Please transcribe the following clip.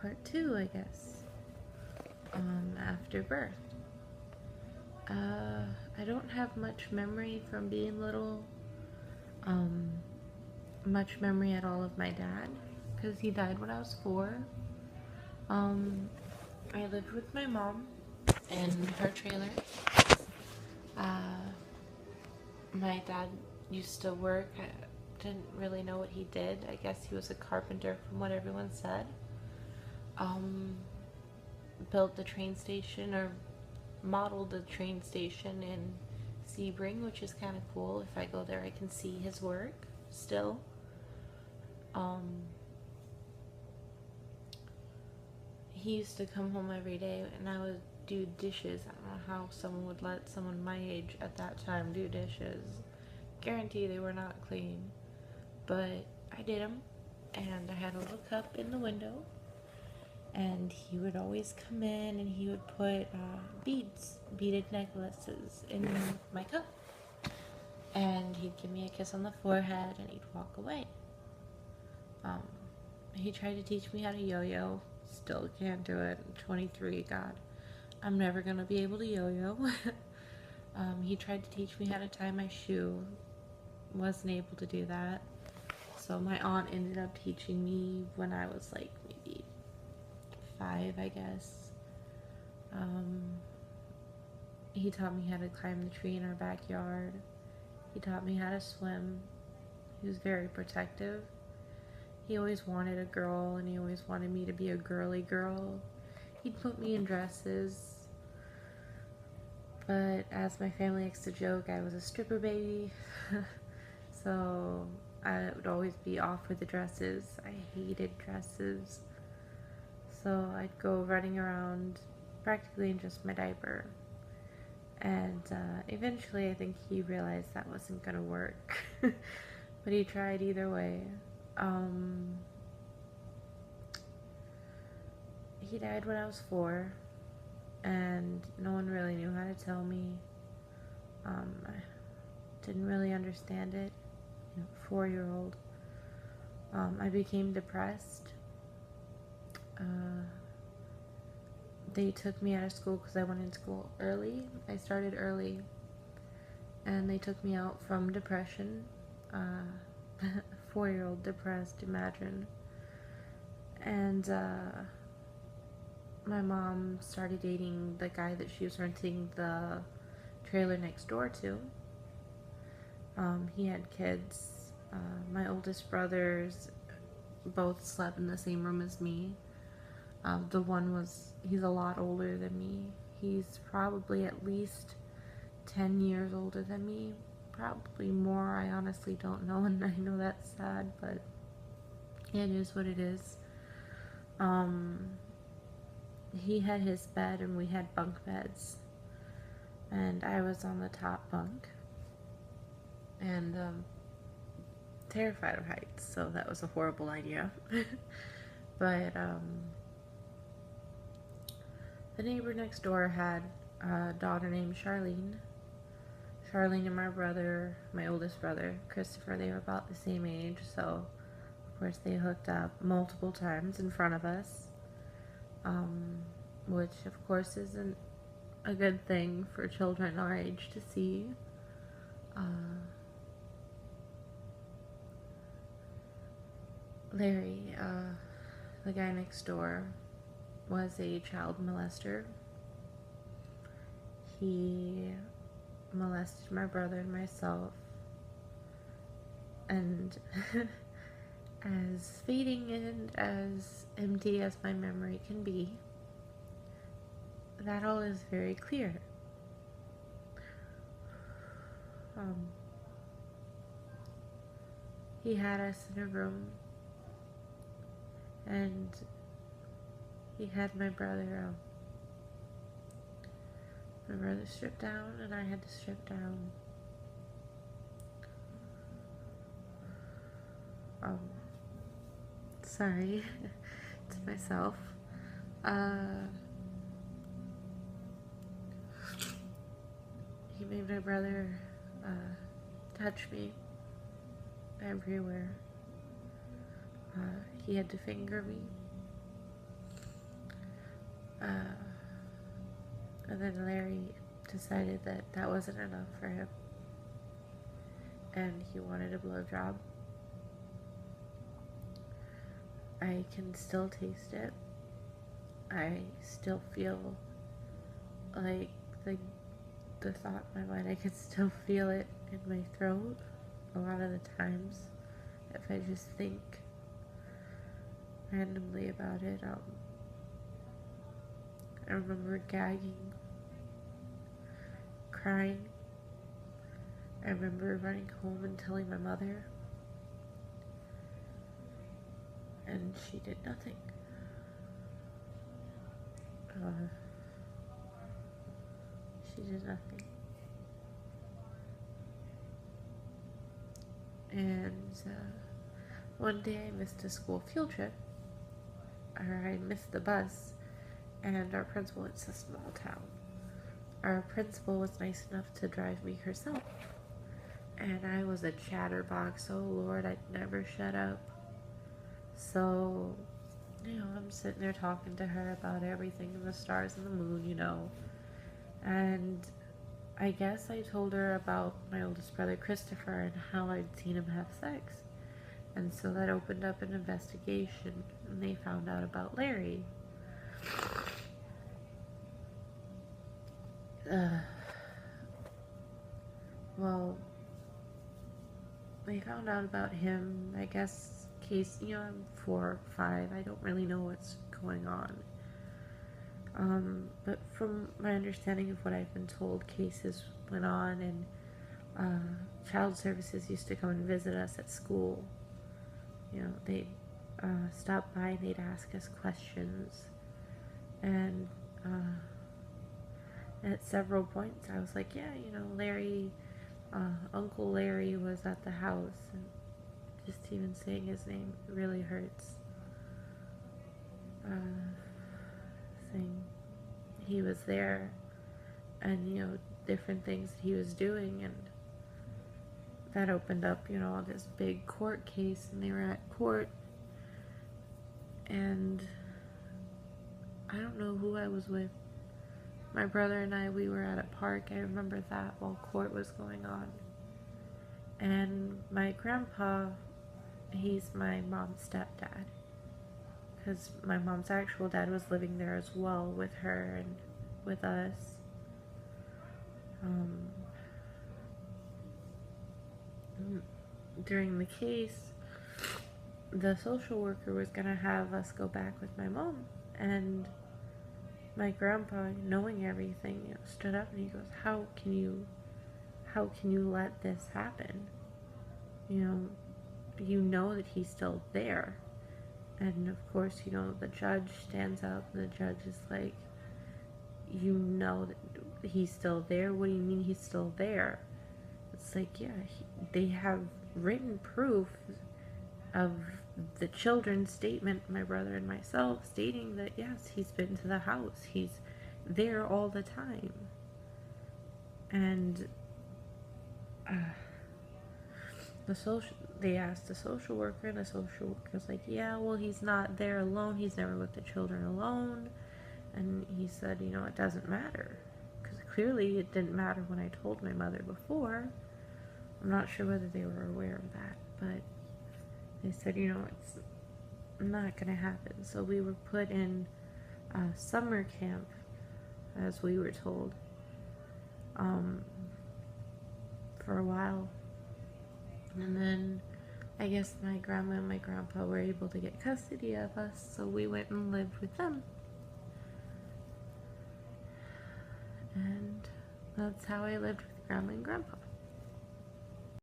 part two, I guess, after birth. I don't have much memory from being little, um, much memory at all of my dad, because he died when I was 4. Um, I lived with my mom in her trailer. Uh, my dad used to work. I didn't really know what he did. I guess he was a carpenter from what everyone said. Um, Built the train station, or modeled the train station in Sebring, which is kind of cool. If I go there, I can see his work still. Um, he used to come home every day, and I would do dishes. I don't know how someone would let someone my age at that time do dishes. Guarantee they were not clean, but I did them, and I had a little cup in the window, and he would always come in and he would put beaded necklaces in my cup, and he'd give me a kiss on the forehead and he'd walk away. He tried to teach me how to yo-yo. Still can't do it. I'm 23, God. I'm never gonna be able to yo-yo. He tried to teach me how to tie my shoe. Wasn't able to do that. So my aunt ended up teaching me when I was like maybe 5, I guess. He taught me how to climb the tree in our backyard. He taught me how to swim. He was very protective. He always wanted a girl, and he always wanted me to be a girly girl. He'd put me in dresses, but as my family likes to joke, I was a stripper baby. So I would always be off with the dresses. I hated dresses. So I'd go running around practically in just my diaper. And eventually I think he realized that wasn't going to work. But he tried either way. He died when I was 4, and no one really knew how to tell me. I didn't really understand it. 4-year-old. I became depressed. They took me out of school because I went in school early. I started early, and they took me out from depression. 4-year-old depressed, imagine. And my mom started dating the guy that she was renting the trailer next door to. He had kids. My oldest brothers both slept in the same room as me. He's a lot older than me. He's probably at least 10 years older than me. Probably more, I honestly don't know, and I know that's sad, but it is what it is. He had his bed and we had bunk beds, and I was on the top bunk, and terrified of heights, so that was a horrible idea. But the neighbor next door had a daughter named Charlene. Charlene and my brother, my oldest brother, Christopher, they were about the same age, so of course they hooked up multiple times in front of us, which of course isn't a good thing for children our age to see. Larry, the guy next door, was a child molester. He molested my brother and myself, and as fading and as empty as my memory can be, that all is very clear. He had us in a room, and he had my brother stripped down, and I had to strip down. Sorry, to myself. He made my brother touch me everywhere. He had to finger me. And then Larry decided that that wasn't enough for him, and he wanted a blowjob. I can still taste it. I still feel like the thought in my mind, I can still feel it in my throat a lot of the times if I just think randomly about it. I remember gagging, crying. I remember running home and telling my mother, and she did nothing. She did nothing. And one day I missed a school field trip, or I missed the bus, and our principal, it's a small town. Our principal was nice enough to drive me herself. And I was a chatterbox, oh Lord, I'd never shut up. So, I'm sitting there talking to her about everything and the stars and the moon, And I guess I told her about my oldest brother Christopher and how I'd seen him have sex. And so that opened up an investigation, and they found out about Larry. Well, they found out about him, I guess, case, I'm 4 or 5, I don't really know what's going on. But from my understanding of what I've been told, cases went on, and child services used to come and visit us at school. They'd stop by and they'd ask us questions, and at several points I was like, yeah, Larry, Uncle Larry was at the house, and just even saying his name really hurts. Saying he was there, and different things that he was doing, and that opened up this big court case, and they were at court, and I don't know who I was with. My brother and we were at a park, I remember that, while court was going on. And my grandpa, he's my mom's stepdad, because my mom's actual dad was living there as well with her and with us. During the case, the social worker was going to have us go back with my mom, and my grandpa, knowing everything, stood up and he goes, how can you let this happen? You know that he's still there. And of course, the judge stands up, and the judge is like, that he's still there? What do you mean he's still there? It's like, yeah, they have written proof of the children's statement, my brother and myself, stating that yes, he's been to the house, he's there all the time. And they asked the social worker, and the social worker's like, yeah, well, he's not there alone, he's never with the children alone. And he said, it doesn't matter, because clearly it didn't matter when I told my mother before. I'm not sure whether they were aware of that, but they said, it's not going to happen. So we were put in summer camp, as we were told, for a while. And then I guess my grandma and my grandpa were able to get custody of us, so we went and lived with them. And that's how I lived with grandma and grandpa.